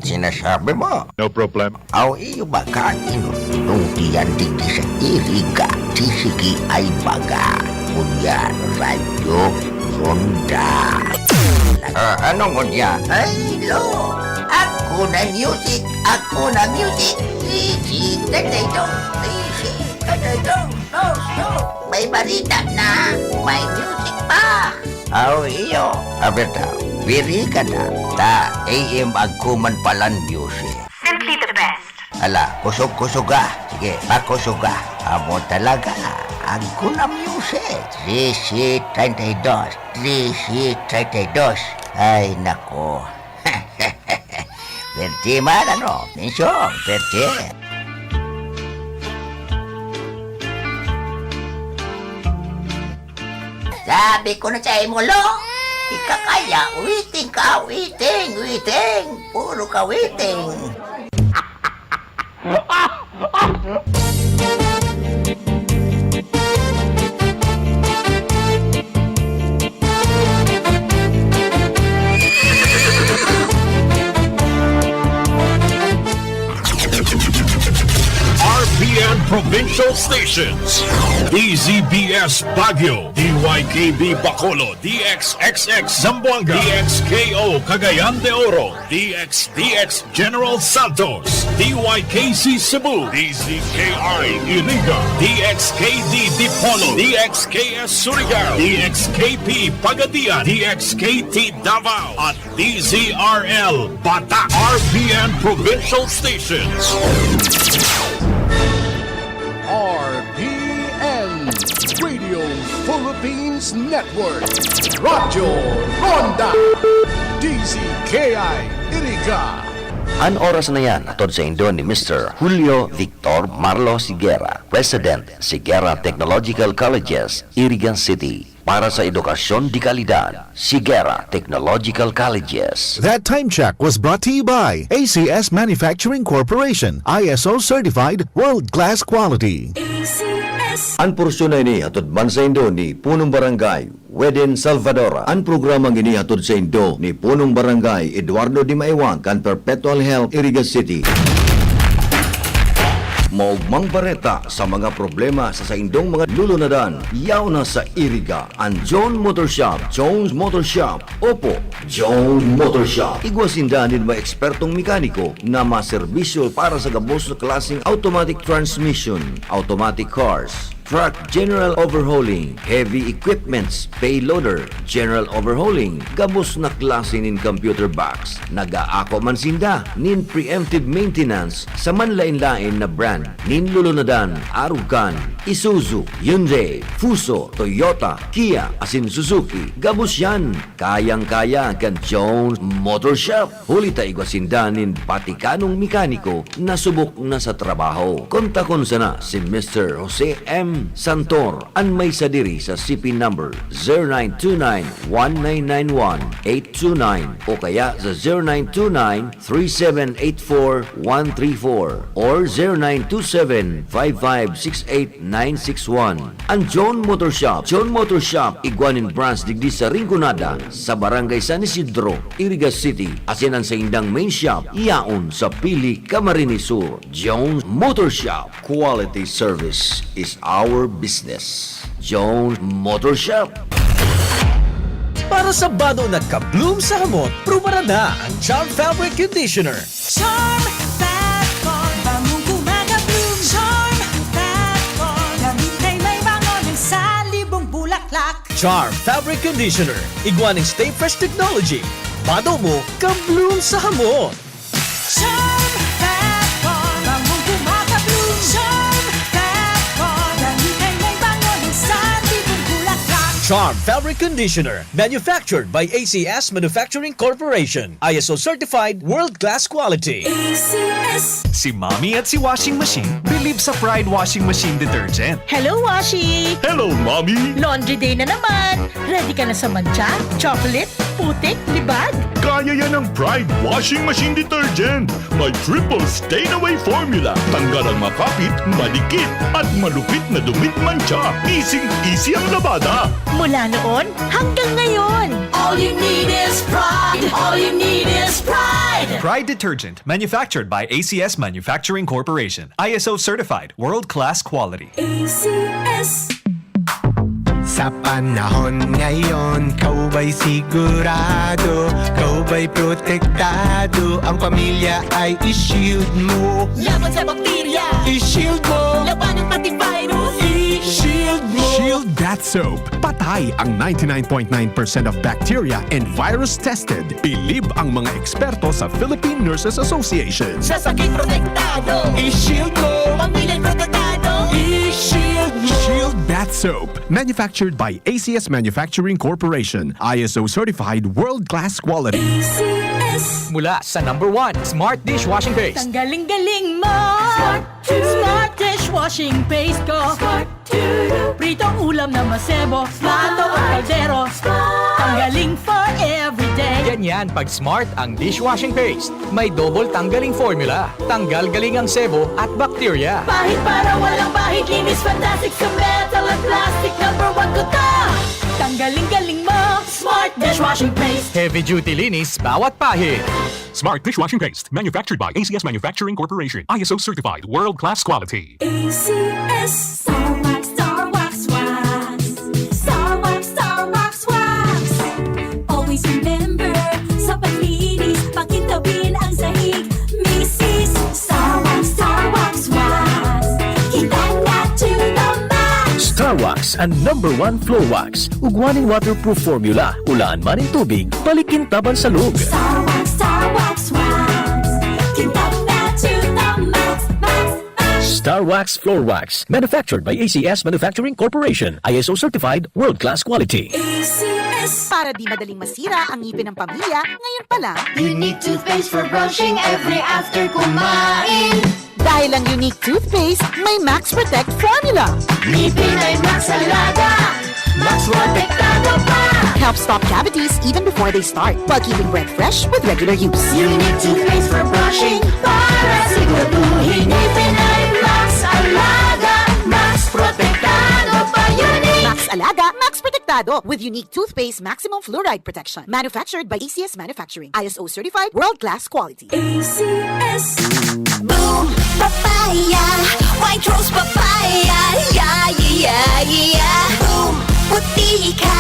Sinasabi mo? No problem. Aw iyo ba kain nung tiyandig di sa Iriga, sisigi ay baga. Kunyan, radyo, ronda. Anong kunya? Ay, lo! Ako na music! Ako na music! Easy, tataydo! Easy, tataydo! No! May balita na! May music pa! Aw iyo! Abeta, biri ka na. Ta, AM agkuman palan music. Simply the best. Ala, kusog-kusog ka. Sige, pakusog ka. Amo talaga. Ako na music. 332. Ay, nako. Verte man, ano? Mensyong, verte. Sabi ko na sa mo, lo. Di ka kaya. Witing ka, witing. Puro ka witing. RPN Provincial Stations, DZBS Baguio, DYKB Bacolod, DXXX Zamboanga, DXKO Cagayan de Oro, DXDX General Santos, DYKC Cebu, DZKI Iriga, DXKD Dipolo, DXKS Surigao, DXKP Pagadian, DXKT Davao, at DZRL Bata. RPN Provincial Stations. RPN Radio Philippines Network, Radyo Ronda, DZKI Iriga. An oras na yan atod sa Indo ni Mr. Julio Victor Marlo Siguera, President, Siguera Technological Colleges, Iriga City. Para sa edukasyon di kalidad, Siguera Technological Colleges. That time check was brought to you by ACS Manufacturing Corporation, ISO certified world-class quality. Ang porsyon na ini atod man sa Indo ni Punong Barangay Weden Salvadora. Ang programang ini atod sa Indo ni Punong Barangay Eduardo Di Maiwan kan Perpetual Health Iriga City. Maugmang bareta sa mga problema sa indong mga lulunadan. Yaw na sa Iriga ang John Motor Shop, Jones Motor Shop. Opo, Jones Motor Shop. Igwasindanin mga ekspertong mekaniko na maserbisyo para sa gabos na klaseng automatic transmission, automatic cars, truck general overhauling, heavy equipments, payloader, general overhauling, gabos na klase nin computer box. Nag-aako man sinda nin preemptive maintenance sa manlain-lain na brand nin lulunadan, Arugan, Isuzu, Hyundai, Fuso, Toyota, Kia, asin Suzuki. Gabos yan. Kayang-kaya kan Jones Motor Shop. Hulita igwasinda nin patikanong mekaniko na subok na sa trabaho. Kontakon sana si Mr. Jose M. Santor ang may sadiri sa CP number 0929-1991-829 o kaya sa 0929-3784-134 or 0927-5568-961. Ang John Motor Shop. John Motor Shop, Iguanin Branch digdi sa Rinconada sa Barangay San Isidro, Iriga City. Asinan sa indang main shop, iyaon sa Pili, Camarines Sur. Jones Motor Shop. Quality service is our business. Jones Motor Shop. Para sa bado nagka-bloom sa hamot, prumara na ang Charm Fabric Conditioner. Charm Fabric, bangong kumaga-bloom. Charm Fabric, damit ay may bangon sa libong bulaklak. Charm Fabric Conditioner. Iguaning Stay Fresh Technology. Bado mo, ka-bloom sa hamot. Charm Fabric, bangong kumaga-bloom. Charm Fabric, damit ay may bangon sa libong bulaklak. Charm Fabric Conditioner. Manufactured by ACS Manufacturing Corporation. ISO certified world-class quality. ACS. Si Mommy at si Washing Machine believe sa Pride Washing Machine Detergent. Hello, Washi! Hello, Mommy! Laundry day na naman! Ready ka na sa mancha, chocolate, putik, libag? Kaya yan ang Pride Washing Machine Detergent. May triple stain-away formula. Tanggal ang makapit, malikit, at malupit na dumit mancha. Easy ang labada. Mula noon hanggang ngayon. All you need is pride. All you need is pride. Pride Detergent, manufactured by ACS Manufacturing Corporation. ISO certified, world-class quality. ACS. Sa panahon ngayon, kau ba'y sigurado? Kau ba'y protektado? Ang pamilya ay i-shield mo. Laban sa bakterya. I-shield mo. Laban ng pati virus. I-shield mo. Shield Bath Soap. Patay ang 99.9% of bacteria and virus tested. Believe ang mga eksperto sa Philippine Nurses Association. Sa sakit protektado. I-shield mo. Pamilya'y protektado. I-shield mo. Shield Bath Soap. Manufactured by ACS Manufacturing Corporation. ISO certified world-class quality. ACS. Mula sa number 1, Smart Dishwashing Paste. Tanggaling-galing mo. Smart dishwashing paste ko. Pritong ulam na masebo. Plato o kaldero. Tanggaling for everyday. Ganyan pag Smart ang dishwashing paste. May double tanggaling formula. Tanggal galing ang sebo at bakterya. Pahit para walang pahit. Linis fantastic sa metal at plastic. Number 1 ko to. Tanggaling-galing mo. Smart dishwashing paste. Heavy duty linis bawat pahit. Smart Dishwashing Paste, manufactured by ACS Manufacturing Corporation. ISO certified, world-class quality. ACS. Star Wax, Star Wax, Wax. Star Wax, Star Wax, Wax. Always remember, sa paglinis, pakintabin ang sahig. Mrs. Star Wax, Star Wax, Wax. Kita na to the max. Star Wax ang number 1 floor wax. Ugwaning waterproof formula. Ulaan man ang tubig, balikin taban sa lug. Star Wax, Star Wax, Wax. Kita na to the max, max, max. Star Wax Floor Wax. Manufactured by ACS Manufacturing Corporation. ISO certified, world-class quality. ACS. Para di madaling masira ang ngipin ng pamilya, ngayon pa lang, Unique toothpaste for brushing every after kumain. dahil ang unique toothpaste, may Max Protect formula. Ngipin ay Max Alaga. Max Protektado pa. Helps stop cavities even before they start, while keeping breath fresh with regular use. Unique toothpaste for brushing. Para siguraduhin ngipin ay Max Alaga. Max Protektado pa. Unique. Max Alaga, Max Protectado with unique toothpaste maximum fluoride protection. Manufactured by ACS Manufacturing. ISO certified world-class quality. ACS. Boom, papaya, white rose papaya, yeah, yeah, yeah. Boom, puti ka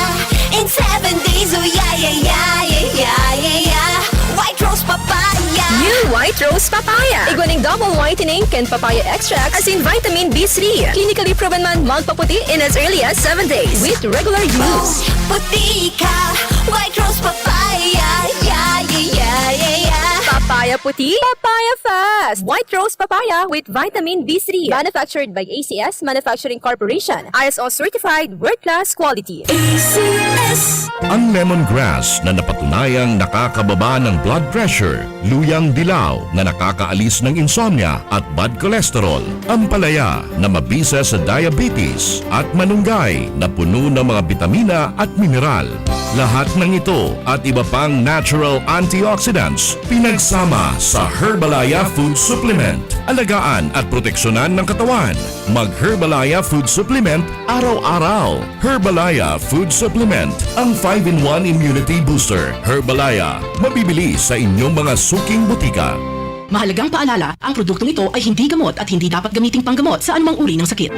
in 7 days, oh yeah, yeah, yeah, yeah, yeah, yeah. White rose papaya. New White Rose Papaya. Iguaning double whitening and papaya extracts as in vitamin B3. Clinically proven man magpaputi in as early as 7 days with regular use. Puti ka, white rose papaya, yeah, yeah, yeah, yeah, yeah. Papaya puti, papaya fast. White Rose Papaya with vitamin B3. Manufactured by ACS Manufacturing Corporation. ISO certified, world-class quality. ACS. Ang lemongrass na napatunayang nakakababa ng blood pressure, luyang dilaw na nakakaalis ng insomnia at bad cholesterol, ampalaya na mabisa sa diabetes at manunggay na puno ng mga bitamina at mineral. Lahat ng ito at iba pang natural antioxidants pinagsama sa Herbalaya Food Supplement. Alagaan at proteksyonan ng katawan. Mag-Herbalaya Food Supplement araw-araw. Herbalaya Food Supplement, ang 5-in-1 immunity booster. Herbalaya, mabibili sa inyong mga suking butika. Mahalagang paalala, ang produktong ito ay hindi gamot at hindi dapat gamiting panggamot sa anumang uri ng sakit.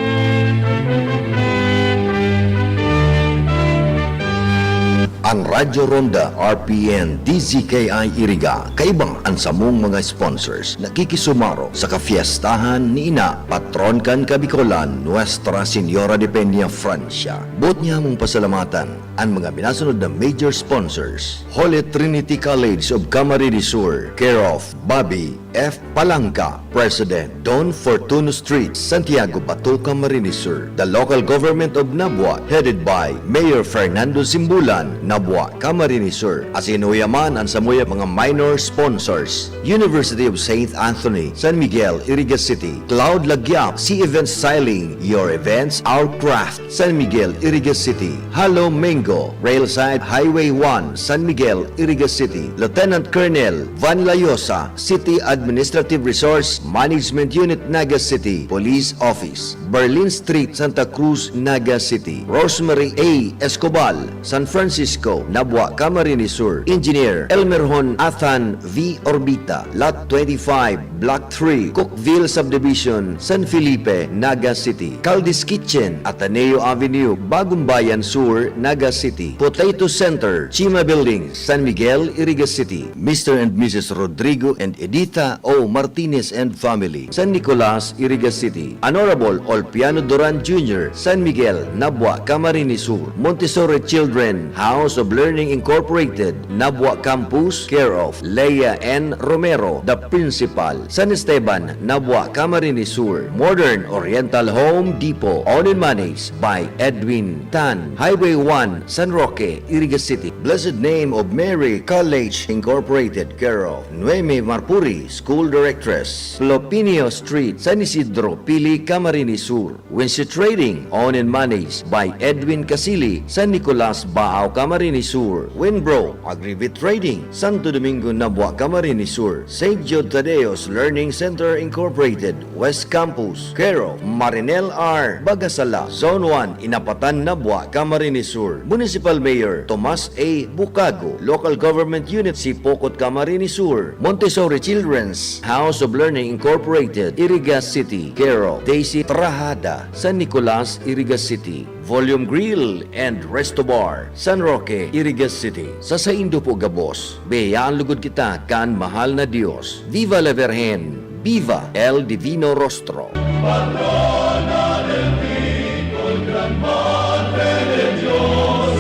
Ang Radyo Ronda, RPN, DZKI Iriga, kaibang ansamong mga sponsors nakikisumaro sa kafiestahan ni Ina, Patron kan Kabikolan, Nuestra Señora de Peña, Francia. Buot niya mong pasalamatan ang mga binasunod na major sponsors. Holy Trinity College of Camarines Sur, care of Bobby F. Palangka, President, Don Fortuno Street, Santiago, Bato, Camarines Sur. The local government of Nabua, headed by Mayor Fernando Simbulan, Nabwa, Camarines Sur. Asinuyaman ang samuya mga minor sponsors. University of St. Anthony, San Miguel, Iriga City. Cloud Lagyap, Sea Event Styling, your events, our craft. San Miguel, Iriga City. Hello Mango, Railside Highway 1, San Miguel, Iriga City. Lieutenant Colonel Van Layosa, City Administrative Resource Management Unit, Naga City. Police Office, Berlin Street, Santa Cruz, Naga City. Rosemary A. Escobal, San Francisco, Nabwa, Camarines Sur. Engineer Elmerhon Athan V. Orbita, Lot 25, Block 3, Cookville Subdivision, San Felipe, Naga City. Caldi's Kitchen, Ateneo Avenue, Bagong Bayan Sur, Naga City. Potato Center, Chima Building, San Miguel, Iriga City. Mr. and Mrs. Rodrigo and Edita O. Martinez and Family, San Nicolas, Iriga City. Honorable Olpiano Duran Jr., San Miguel, Nabwa, Camarines Sur. Montessori Children House of Learning Incorporated, Nabwa Campus, care of Leia N. Romero, the principal. San Esteban, Nabwa, Camarines Sur. Modern Oriental Home Depot, owned and managed by Edwin Tan. Highway 1, San Roque, Iriga City. Blessed Name of Mary College Incorporated, care of Noemi Marpuri, School Directress. Lopinio Street, San Isidro, Pili, Camarines Sur. Windsor Trading, owned and managed by Edwin Casili, San Nicolas, Baao, Camarines Sur. Winbro, Agrivit Trading, Santo Domingo, Nabwa, Camarines Sur. St. Jude Tadeos Learning Center Incorporated, West Campus, care of Marinel R. Bagasala, Zone 1, Inapatan, Nabwa, Camarines Sur. Municipal Mayor Tomas A. Bucago, Local Government Unit Sipokot, Camarines Sur. Montessori Children's House of Learning Incorporated, Iriga City, care of Daisy Trahada, San Nicolas, Iriga City. Volume Grill and Resto Bar, San Roque, Iriga City. Sa Saindo po Gabos, biyayaan lugod kita kan mahal na Diyos. Viva la Virgen, viva el Divino Rostro. Patrona del BICOL, gran madre de Dios,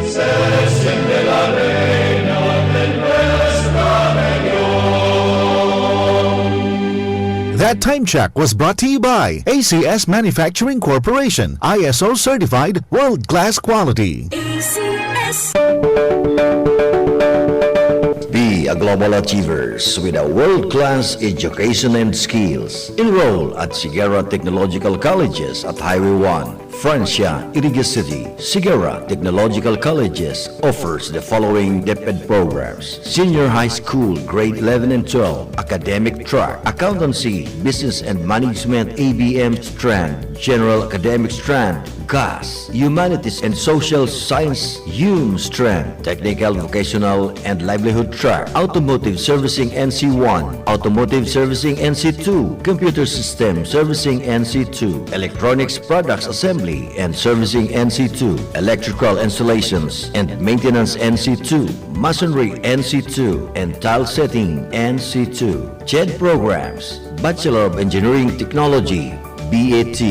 se siente la reina de nuestra región. That time check was brought to you by ACS Manufacturing Corporation, ISO certified world-class quality. ACS. Be a global achievers with a world-class education and skills. Enroll at Sigara Technological Colleges at Highway 1, Francia, Iriga City. Sigara Technological Colleges offers the following DepEd programs: Senior High School, Grade 11 and 12, Academic Track, Accountancy, Business and Management, ABM Strand, General Academic Strand, GAS, Humanities and Social Science, HUM Strand, Technical, Vocational and Livelihood Track, Automotive Servicing NC1, Automotive Servicing NC2, Computer System Servicing NC2, Electronics Products Assembly and Servicing NC2, Electrical Installations and Maintenance NC2, Masonry NC2, and Tile Setting NC2. CHED programs: Bachelor of Engineering Technology, BAT,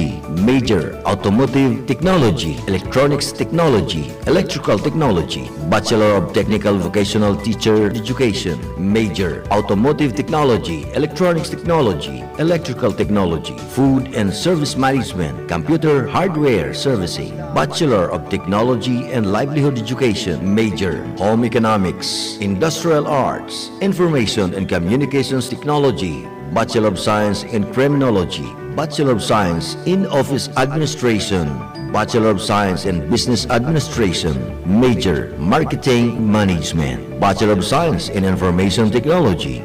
Major Automotive Technology, Electronics Technology, Electrical Technology, Bachelor of Technical Vocational Teacher Education, Major Automotive Technology, Electronics Technology, Electrical Technology, Food and Service Management, Computer Hardware Servicing, Bachelor of Technology and Livelihood Education, Major Home Economics, Industrial Arts, Information and Communications Technology, Bachelor of Science in Criminology, Bachelor of Science in Office Administration, Bachelor of Science in Business Administration, Major Marketing Management, Bachelor of Science in Information Technology.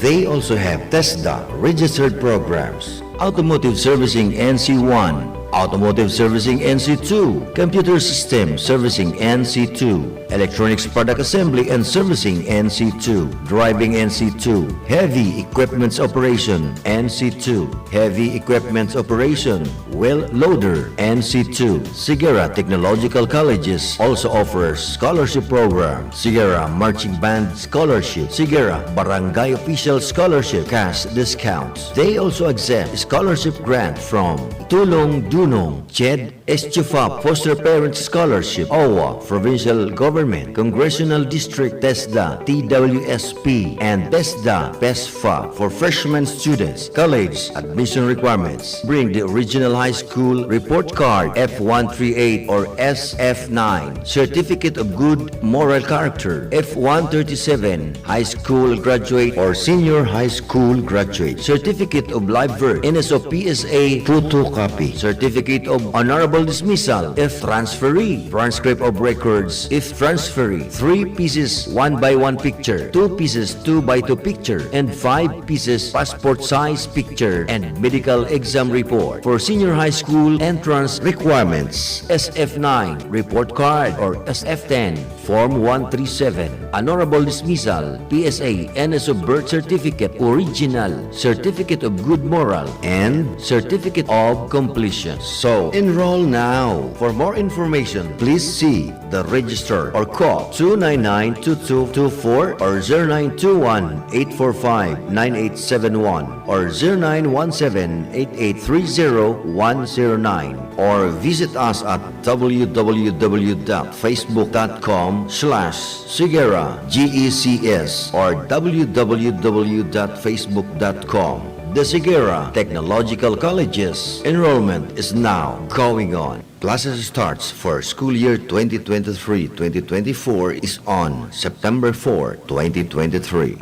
They also have TESDA registered programs: Automotive Servicing NC1, Automotive Servicing NC2, Computer System Servicing NC2, Electronics Product Assembly and Servicing NC2, Driving NC2, Heavy Equipments Operation NC2, Heavy Equipments Operation, Well Loader NC2. Sigara Technological Colleges also offers scholarship program: Sigara Marching Band Scholarship, Sigara Barangay Official Scholarship, cash discounts. They also accept scholarship grant from Tulong Dunong, Jed Estufap Foster Parent Scholarship, OWA, Provincial Government, Congressional District, TESDA, TWSP, and TESDA, PESFA for freshman students. College admission requirements. Bring the original high school report card F138 or SF9, Certificate of Good Moral Character F137, High School Graduate or Senior High School Graduate, Certificate of Live Birth, NSO-PSA photocopy, Certificate of Honorable Dismissal if transferee, transcript of records if transferee, 3 pieces 1x1 picture, 2 pieces 2x2 picture, and 5 pieces passport size picture and medical exam report. For senior high school entrance requirements, SF9 report card or SF10 Form 137, Honorable Dismissal, PSA, NSO birth certificate, original, Certificate of Good Moral, and Certificate of Completion. So, enroll now. For more information, please see the register or call 299-2224 or 0921-845-9871 or 0917-8830-109 or visit us at www.facebook.com/Sigera GECS or www.facebook.com. The Sigera Technological Colleges enrollment is now going on. Classes starts for school year 2023-2024 is on September 4, 2023.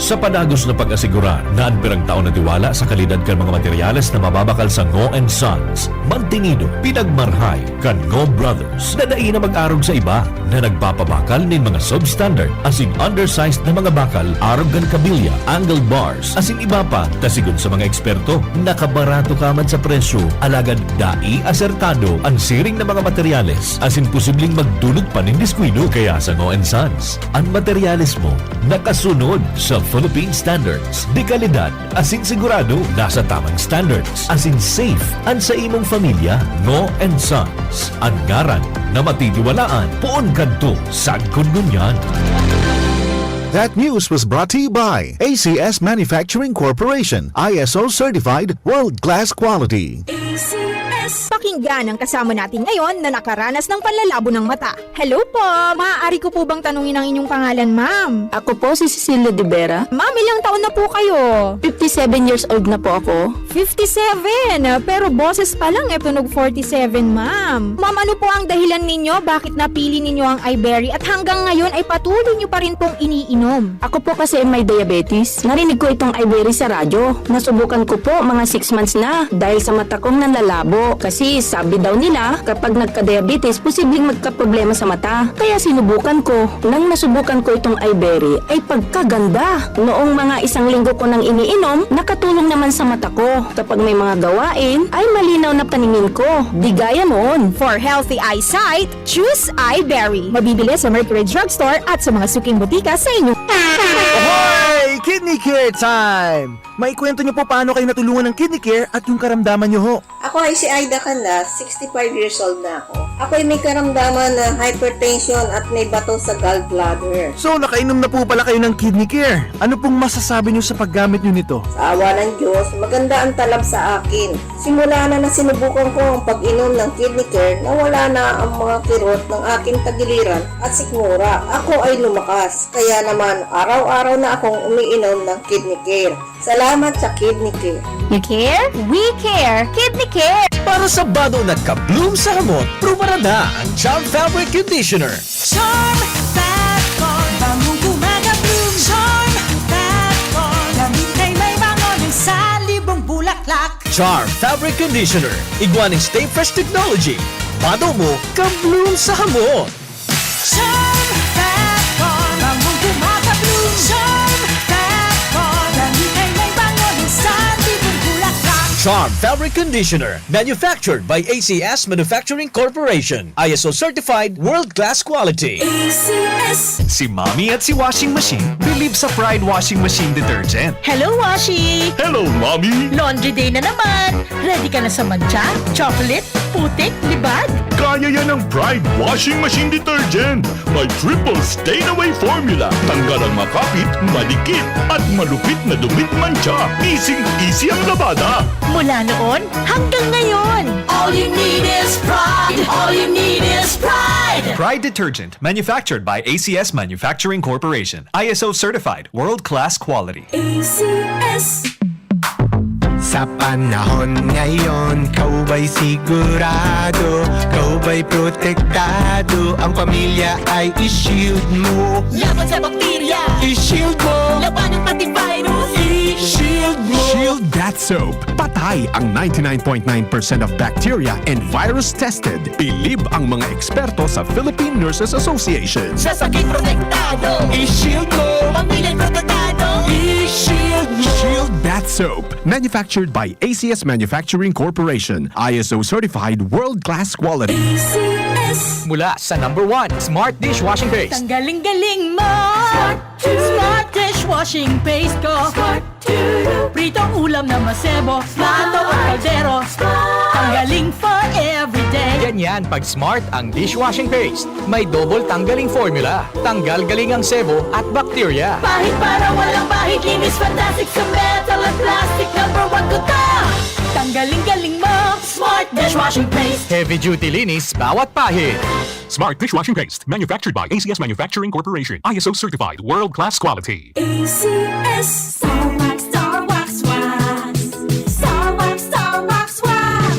Sa panagos na pag-asigura na anpirang taon na tiwala sa kalidad kan mga materyales na mababakal sa Ngo & Sons, mantinido, pinagmarhay kan Ngo Brothers na na mag-arog sa iba na nagpapabakal nin mga substandard as in undersized na mga bakal, arog kan kabilya, angle bars, as in iba pa, tasigon sa mga eksperto, nakabarato kaman sa presyo, alagad dai asertado ang siring na mga materyales as in posibleng magdulot pa nin diskwido. Kaya sa Ngo & Sons, ang materyales mo nakasunod sa Philippine standards. Di kalidad, asin sigurado, nasa tamang standards. Asin safe, ang sa imong pamilya, Ngo & Sons. Ang ngaran na matitiwalaan, poon kadto, sad kundunyan. That news was brought to you by ACS Manufacturing Corporation, ISO Certified World-Class Quality. Pakinggan ang kasama natin ngayon na nakaranas ng panlalabo ng mata. Hello po! Maaari ko po bang tanungin ang inyong pangalan, ma'am? Ako po si Cecilia De Vera. Ma'am, ilang taon na po kayo? 57 years old na po ako. 57? Pero boses pa lang tunog 47, ma'am. Ma'am, ano po ang dahilan ninyo? Bakit napili ninyo ang iBerry at hanggang ngayon ay patuloy nyo pa rin pong iniinom? Ako po kasi may diabetes. Narinig ko itong iBerry sa radyo. Nasubukan ko po mga 6 months na dahil sa mata kong nanlalabo. Kasi sabi daw nila kapag nagka-diabetes, posibleng magka-problema sa mata. Kaya sinubukan ko. Nang nasubukan ko itong iBerry ay pagkaganda. Noong mga 1 linggo ko nang iniinom, nakatulong naman sa mata ko. Kapag may mga gawain, ay malinaw na paningin ko. Di gaya noon. For healthy eyesight, choose iBerry. Mabibili sa Mercury Drugstore at sa mga suking butika sa inyo. Ahoy! Kidney Care time! Maikwento niyo po paano kayo natulungan ng Kidney Care at yung karamdaman niyo ho. Ako ay si Ida Canlas, 65 years old na ako. Ako ay may karamdaman na hypertension at may bato sa gallbladder. So, nakainom na po pala kayo ng Kidney Care. Ano pong masasabi niyo sa paggamit niyo nito? Sa awa ng Diyos, maganda ang talab sa akin. Simula na sinubukan ko ang pag-inom ng Kidney Care, nawala na ang mga kirot ng aking tagiliran at sikmura. Ako ay lumakas. Kaya naman, araw-araw na akong umiinom ng Kidney Care. Salamat sa Kidney Care. You care? We care! Kidney Care! Para sa bado nagka-bloom sa hamot, prumarada ang Charm Fabric Conditioner. Charm Fat Corn, bangong gumaga-bloom. Charm Fat Corn, damit ay may bangon sa libong bulaklak. Charm Fabric Conditioner, iguaning Stay Fresh Technology. Bado mo, ka-bloom sa hamot. Charm Fat Corn, bangong gumaga-bloom. Charm Fat Corn, damit ay may bangon sa libong bulaklak. Charm Fabric Conditioner, manufactured by ACS Manufacturing Corporation. ISO certified world-class quality. ACS. Si Mommy at si Washing Machine believe sa Pride Washing Machine Detergent. Hello, Washi! Hello, Mommy! Laundry day na naman! Ready ka na sa mancha, chocolate, putik, libag? Kaya yan ng Pride Washing Machine Detergent. May triple stain-away formula. Tanggal ang makapit, malikit, at malupit na dumit mancha. Easy ang labada. Mula noon hanggang ngayon. All you need is pride. All you need is pride. Pride Detergent, manufactured by ACS Manufacturing Corporation. ISO certified, world-class quality. ACS. Sa panahon ngayon, kau ba'y sigurado? Kau ba'y protektado? Ang pamilya ay i-shield mo. Laban sa bakterya, I-shield mo. labanan pati virus. I-shield mo. Shield That Soap. Patay ang 99.9% of bacteria and virus tested. Bilib ang mga eksperto sa Philippine Nurses Association. Sa sakit protektado, I-shield mo. pamilya protektado. I-shield mo. Shield That Soap. Manufactured by ACS Manufacturing Corporation. ISO certified world-class quality. ACS. Mula sa number 1, Smart Dishwashing Paste. Tanggaling-galing mo! Smart dishwashing paste ko. Pritong ulam na masebo, plato o kaldero. Tanggaling for everyday. Ganyan pag Smart ang dishwashing paste. May double tanggaling formula. Tanggal galing ang sebo at bakterya. Pahit para walang pahit, linis fantastic sa metal at plastic. Number 1 ko to! Tanggaling-galing mo! Smart dishwashing paste. Heavy duty linis bawat pahit. Smart Dishwashing Paste. Manufactured by ACS Manufacturing Corporation. ISO certified world-class quality. ACS. Star Wax, Star Wax, Wax. Star Wax, Star Wax, Wax.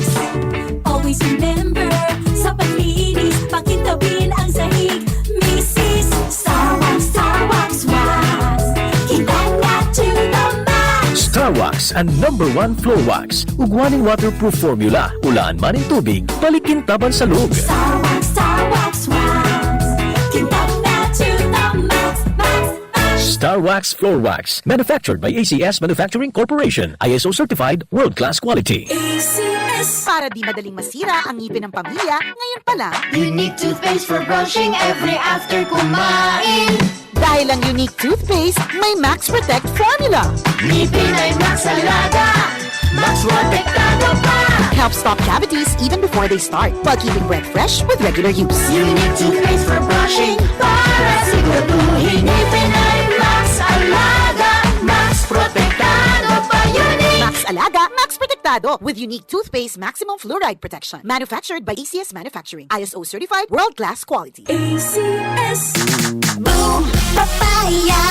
Always remember, sa paglinis, pakintabin ang sahig. Mrs. Star Wax, Star Wax, Wax. Kita nga to the max. Star Wax ang number 1 floor wax. Ugwaning waterproof formula. Ulaan man ang tubig, balikin taban sa loob. Star Wax, Star Wax, Wax. Kita nga to the max, max, max. Star Wax Floor Wax. Manufactured by ACS Manufacturing Corporation. ISO certified world-class quality. ACS. Para di madaling masira ang ngipin ng pamilya, ngayon pa lang, Unique toothpaste for brushing every after kumain. dahil ang unique toothpaste, may Max Protect formula. Ngipin ay Max Alaga. Max Protektado pa. Helps stop cavities even before they start, while keeping breath fresh with regular use. Unique toothpaste for brushing para siguraduhin ngipin ay Max Alaga. Max Protektado pa. Unique. Max Alaga, Max Protectado with unique toothpaste maximum fluoride protection. Manufactured by ACS Manufacturing. ISO certified world-class quality. ACS. Boom, papaya,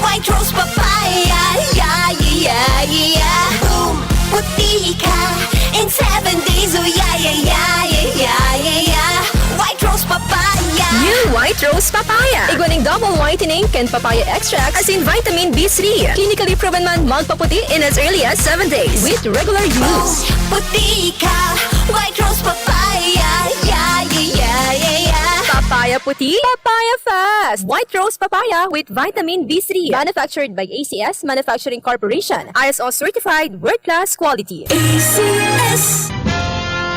white rose papaya, yeah, yeah, yeah. Boom, puti ka in 7 days, oh yeah, yeah, yeah, yeah, yeah, yeah. White rose papaya. New White Rose Papaya. Iguaning double whitening and papaya extracts as in vitamin B3. Clinically proven man magpaputi in as early as 7 days with regular use. Puti ka, white rose papaya, yeah, yeah, yeah, yeah, yeah. Papaya puti, papaya fast. White Rose Papaya with vitamin B3. Manufactured by ACS Manufacturing Corporation. ISO certified world-class quality. ACS.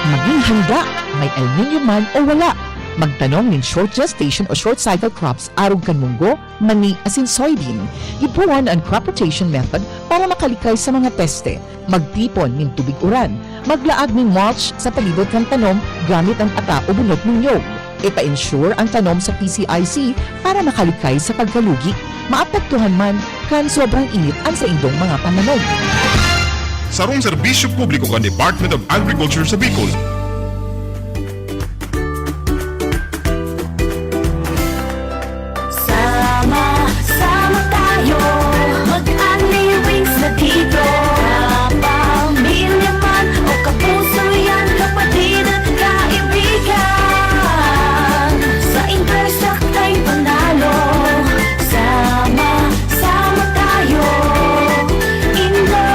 Maging handa, may El Nino man o wala. Magtanong nin short gestation o short cycle crops arog kan munggo, mani asin soybean. Ipuan ang crop rotation method para makalikay sa mga peste. Magtipon nin tubig uran. Maglaag nin mulch sa palibot ng tanom gamit ang ata o bunot ng nyog. Ipa-ensure ang tanom sa PCIC para makalikay sa pagkalugi. Maapektuhan man kan sobrang init ang sa indong mga pananom. Sarong serbisyo publiko kan Department of Agriculture sa Bicol. Sama tayo, mag-aliwing sa dito. Kapamilya man o kapuso yan, kapatid at kaibigan. Sa Intersect ay panalo. Sama tayo, Indoors.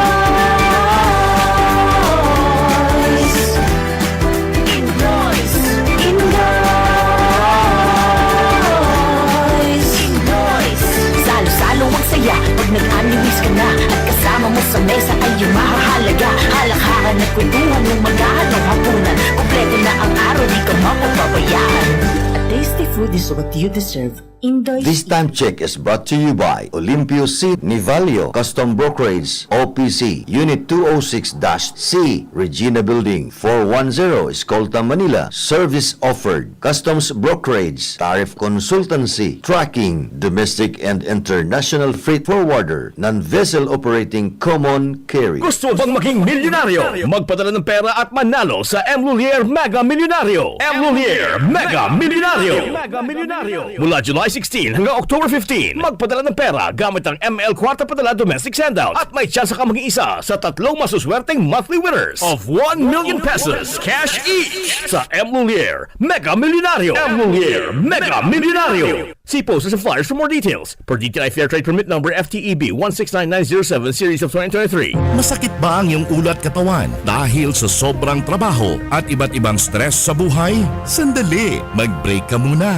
Food is what you deserve. Indoy. This time check is brought to you by Olympio C. Nivalio Custom Brokerage OPC Unit 206-C Regina Building 410 Escolta, Manila. Service offered: Customs Brokerage, Tariff Consultancy, Tracking, Domestic and International Freight Forwarder, Non-Vessel Operating Common Carry. Gusto bang maging milyonaryo? Magpadala ng pera at manalo sa M. Lulier Mega Milyonaryo. M. Lulier Mega Milyonaryo. Mula July 16 hanggang October 15, magpadala ng pera gamit ang ML Kwarta Padala Domestic Sandout at may tsansa ka maging isa sa 3 masuswerteng monthly winners of 1 million pesos cash each sa M. Lulier Mega Milyonaryo. M. Lulier Mega Milyonaryo. See posters and flyers for more details. Per DTI Fair Trade Permit Number FTEB 169907 Series of 2023. Masakit ba ang iyong ulo at katawan dahil sa sobrang trabaho at iba't ibang stress sa buhay? Sandali, mag-break ka muna.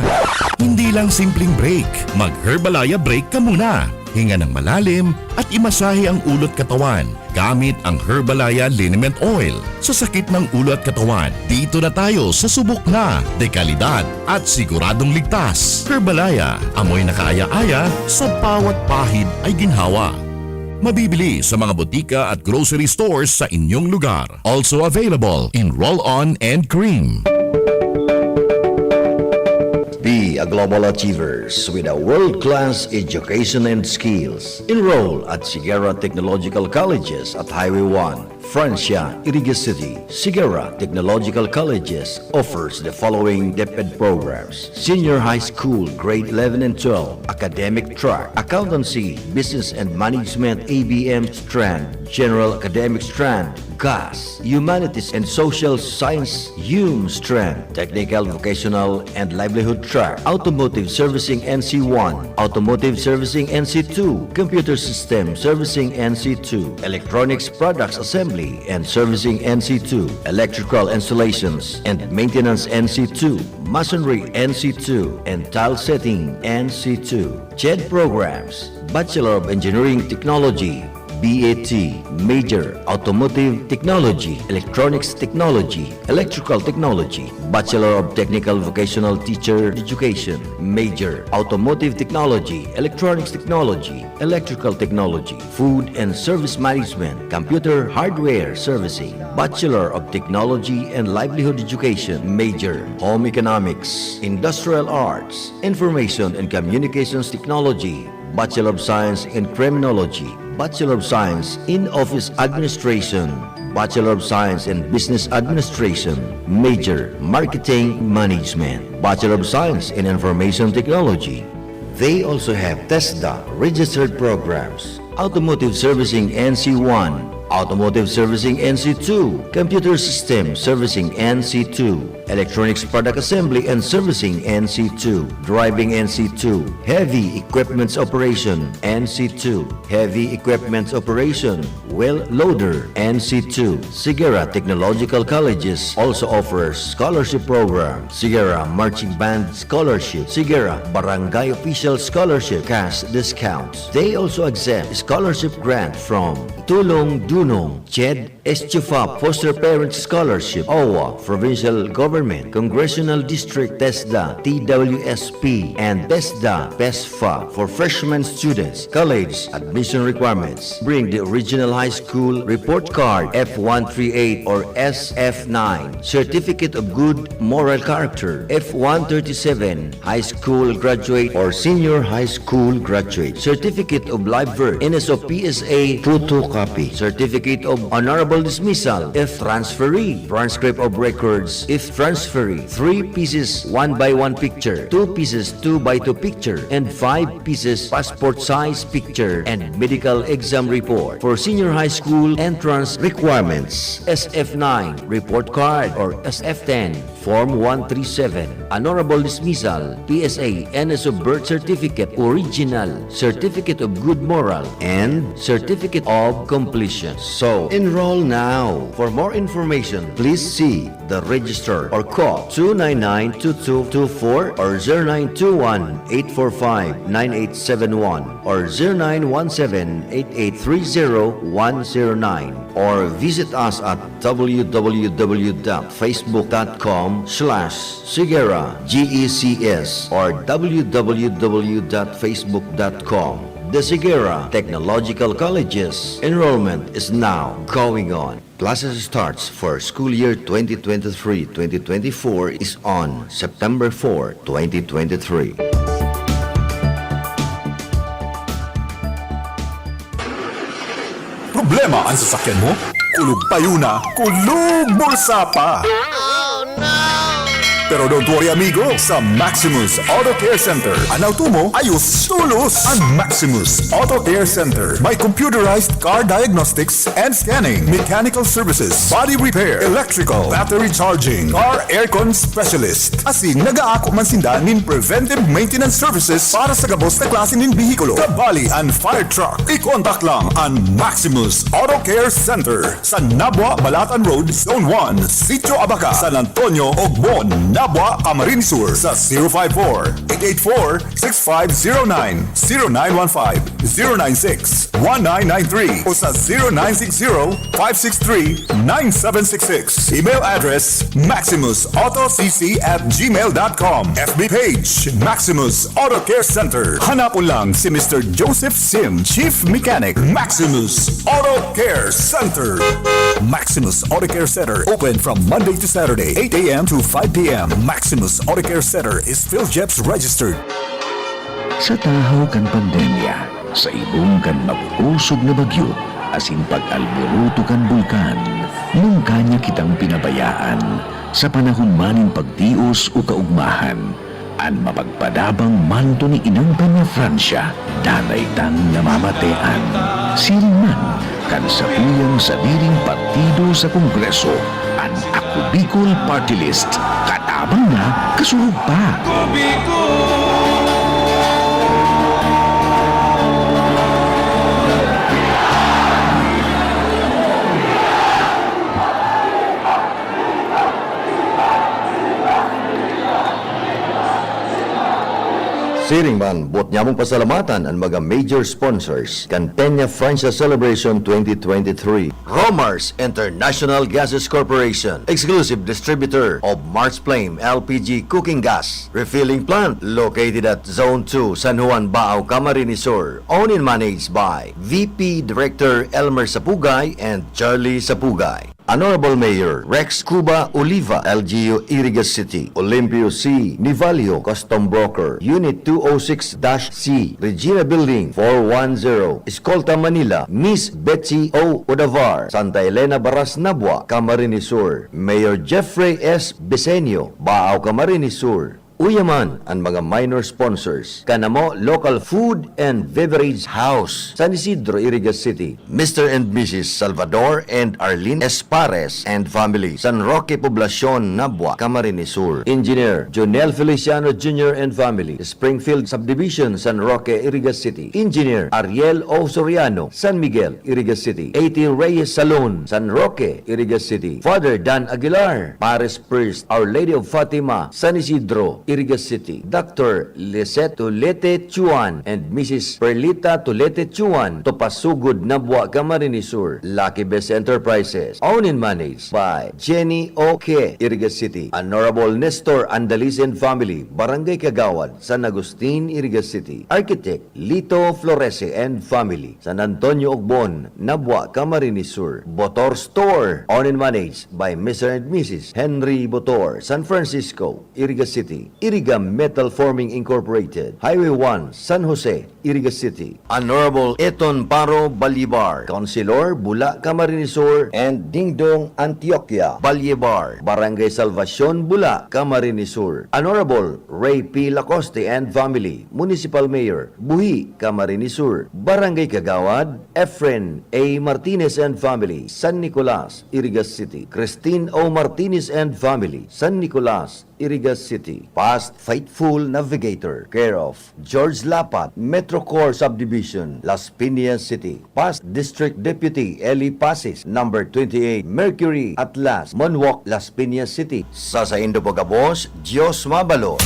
Hindi lang simpleng break, mag-Herbalaya break ka muna. Hinga ng malalim at imasahe ang ulo at katawan gamit ang Herbalaya Liniment Oil. Sa sakit ng ulo at katawan, dito na tayo sa subok na, dekalidad at siguradong ligtas. Herbalaya, amoy na kaaya-aya, sa bawat pahid ay ginhawa. Mabibili sa mga botika at grocery stores sa inyong lugar. Also available in roll-on and cream. Be a global achievers with a world-class education and skills. Enroll at Sigara Technological Colleges at Highway 1, Francia, Iriga City. Sigara Technological Colleges offers the following DepEd programs: Senior High School, Grade 11 and 12, Academic Track, Accountancy, Business and Management ABM Strand, General Academic Strand, GAS, Humanities and Social Science Strand, Technical, Vocational and Livelihood Track, Automotive Servicing NC1, Automotive Servicing NC2, Computer System Servicing NC2, Electronics Products Assembly and Servicing NC2, Electrical Installations and Maintenance NC2, Masonry NC2, and Tile Setting NC2. CHED programs: Bachelor of Engineering Technology, BAT, Major Automotive Technology, Electronics Technology, Electrical Technology, Bachelor of Technical Vocational Teacher Education, Major Automotive Technology, Electronics Technology, Electrical Technology, Food and Service Management, Computer Hardware Servicing, Bachelor of Technology and Livelihood Education, Major Home Economics, Industrial Arts, Information and Communications Technology, Bachelor of Science in Criminology, Bachelor of Science in Office Administration, Bachelor of Science in Business Administration, Major Marketing Management, Bachelor of Science in Information Technology. They also have TESDA registered programs: Automotive Servicing NC1, Automotive Servicing NC2, Computer System Servicing NC2, Electronics Product Assembly and Servicing NC2, Driving NC2, Heavy Equipments Operation NC2, Heavy Equipments Operation, Well Loader NC2. Sigara Technological Colleges also offers scholarship program: Sigara Marching Band Scholarship, Sigara Barangay Official Scholarship, cash discounts. They also accept scholarship grant from Tulong Dunong, CHED, Estufa Foster Parent Scholarship, OWA, Provincial Government, Congressional District, TESDA, TWSP, and TESDA, PESFA for freshman students. College admission requirements: bring the original high school report card F138 or SF9, Certificate of Good Moral Character F137, High School Graduate or Senior High School Graduate, Certificate of Live Birth, NSO-PSA photocopy, Certificate of Honorable Dismissal if transferee, transcript of records if transferee, 3 pieces 1x1 picture, 2 pieces 2x2 picture, and 5 pieces passport size picture and medical exam report. For senior high school entrance requirements: SF9 report card or SF10 Form 137, Honorable Dismissal, PSA, NSO Birth Certificate Original, Certificate of Good Moral, and Certificate of Completion. So, enroll now. For more information, please see the register or call 299-2224 or 0921-845-9871 or 0917-8830-109 or visit us at www.facebook.com/Sigera GECS or www.facebook.com. The Sigera Technological Colleges enrollment is now going on. Classes starts for school year 2023-2024 is on September 4, 2023. Problema ang sasakyan mo? Kulog tayo na, kulog bulsa pa! Pero don't worry amigo, sa Maximus Auto Care Center, ang auto mo ayos tulos! Ang Maximus Auto Care Center may computerized car diagnostics and scanning, mechanical services, body repair, electrical, battery charging, car aircon specialist. Asing nag-aako man sinda nin preventive maintenance services para sa gabos na klase nin bihikulo, kabali and fire truck. I-contact lang ang Maximus Auto Care Center sa Nabwa, Balatan Road, Zone 1, Sitio Abaca, San Antonio, Ogbon, Nabwa, Camarines Sur sa 054-884-6509, 0915-096-1993 o sa 0960-563-9766. Email address maximusautocc@gmail.com. FB page Maximus Auto Care Center. Hanapon lang si Mr. Joseph Sim, Chief Mechanic, Maximus Auto Care Center. Maximus Auto Care Center open from Monday to Saturday, 8 a.m. to 5 p.m. Maximus Auto Care Center is PhilJeps registered. Sa tahaw kan pandemya, sa ibong kan mapusog na bagyo, asin pag-alboruto kan bulkan, nung kanya kitang pinabayaan, sa panahon maning pagtios o kaugmahan, an mapagpadabang manto ni inang Peña Francia, danay tang namamatean. Sirinman, kan sa puyang sa diring partido sa Kongreso, an Ako Bicol Party List, katabang na kasurog pa. Siringman, bot nyamong pasalamatan ang mga major sponsors kan Peña Francia Celebration 2023. Romars International Gases Corporation, exclusive distributor of Mars Flame LPG cooking gas refilling plant located at Zone 2, San Juan, Baao, Camarines Sur, owned and managed by VP Director Elmer Sapugay and Charlie Sapugay. Honorable Mayor Rex Cuba Oliva, LGU Iriga City, Olympio C. Nivalio, Custom Broker, Unit 206-C, Regina Building 410, Escolta, Manila, Miss Betsy O. Odavar, Santa Elena Baras, Nabwa, Camarines Sur, Mayor Jeffrey S. Besenio, Baao, Camarines Sur. Uyaman ang mga minor sponsors. Kanamo Local Food and Beverage House, San Isidro, Iriga City. Mr. and Mrs. Salvador and Arlene Espares and family, San Roque Poblacion, Nabwa, Camarines Sur. Engineer Jonel Feliciano Jr. and family, Springfield Subdivision, San Roque, Iriga City. Engineer Ariel O. Soriano, San Miguel, Iriga City. 18 Reyes Salon, San Roque, Iriga City. Father Dan Aguilar, Paris Priest, Our Lady of Fatima, San Isidro, Iriga City. Dr. Lisette Tulete Chuan and Mrs. Perlita Tulete Chuan, Topasugod, Nabwa, Camarines Sur. Lucky Best Enterprises, owned and managed by Jenny O.K., Iriga City. Honorable Nestor Andalis and family, Barangay Kagawad, San Agustin, Iriga City. Architect Lito Florese and family, San Antonio Ogbon, Nabwa, Camarines Sur. Botor Store, owned and managed by Mr. and Mrs. Henry Botor, San Francisco, Iriga City. Iriga Metal Forming Incorporated, Highway 1, San Jose, Iriga City. Honorable Eton Paro Balyebar, Councilor, Bula, Camarines Sur, and Dingdong Antioquia, Balyebar, Barangay Salvacion, Bula, Camarines Sur. Honorable Ray P. Lacoste and family, Municipal Mayor, Buhi, Camarines Sur. Barangay Kagawad, Efren A. Martinez and family, San Nicolas, Iriga City. Christine O. Martinez and family, San Nicolas, Iriga City. Past Faithful Navigator, care of George Lapat, Metro Core Subdivision, Las Piñas City. Past District Deputy Eli Pasis, number 28, Mercury Atlas, Monwalk, Las Piñas City. Sa Indo Pagabos, Diyos Mabalo.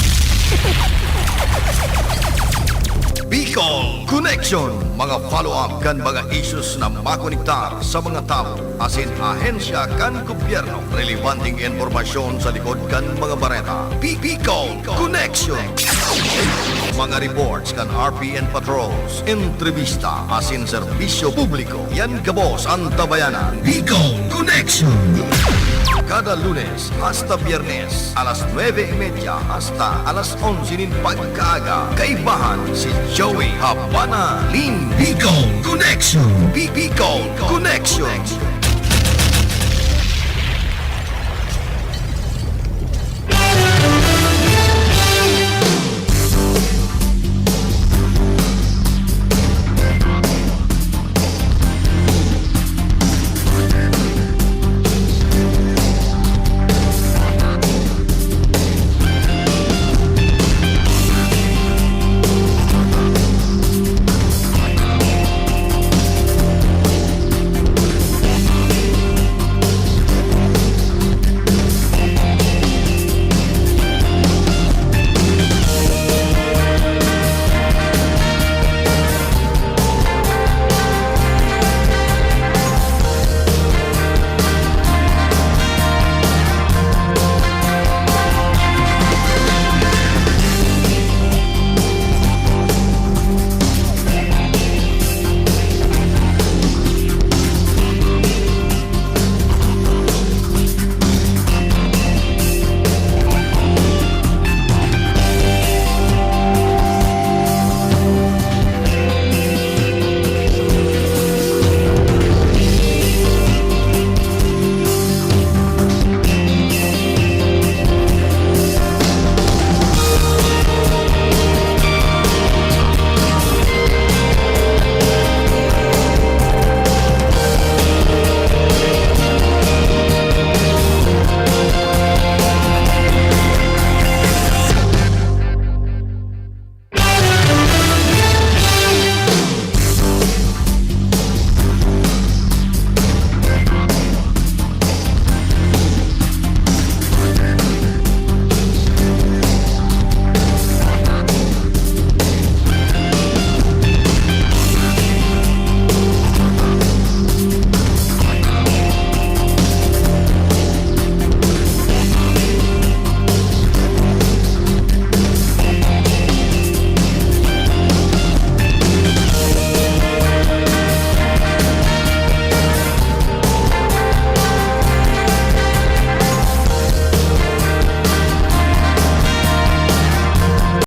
BICOL Connection, mga follow-up kan mga issues na makonektar sa mga tao asin ahensya kan gobyerno, relevanting informasyon sa likod kan mga bareta. BICOL Connection, mga reports kan RPN patrols, entrevista asin serbisyo publiko, yan kabos ang tabayanan. BICOL Connection, kada Lunes hasta Biyernes, alas 9:30 hasta alas 11 nin pagkaaga. Kaibahan si Joey Habana Lin. BICOL Connection. BICOL Connection.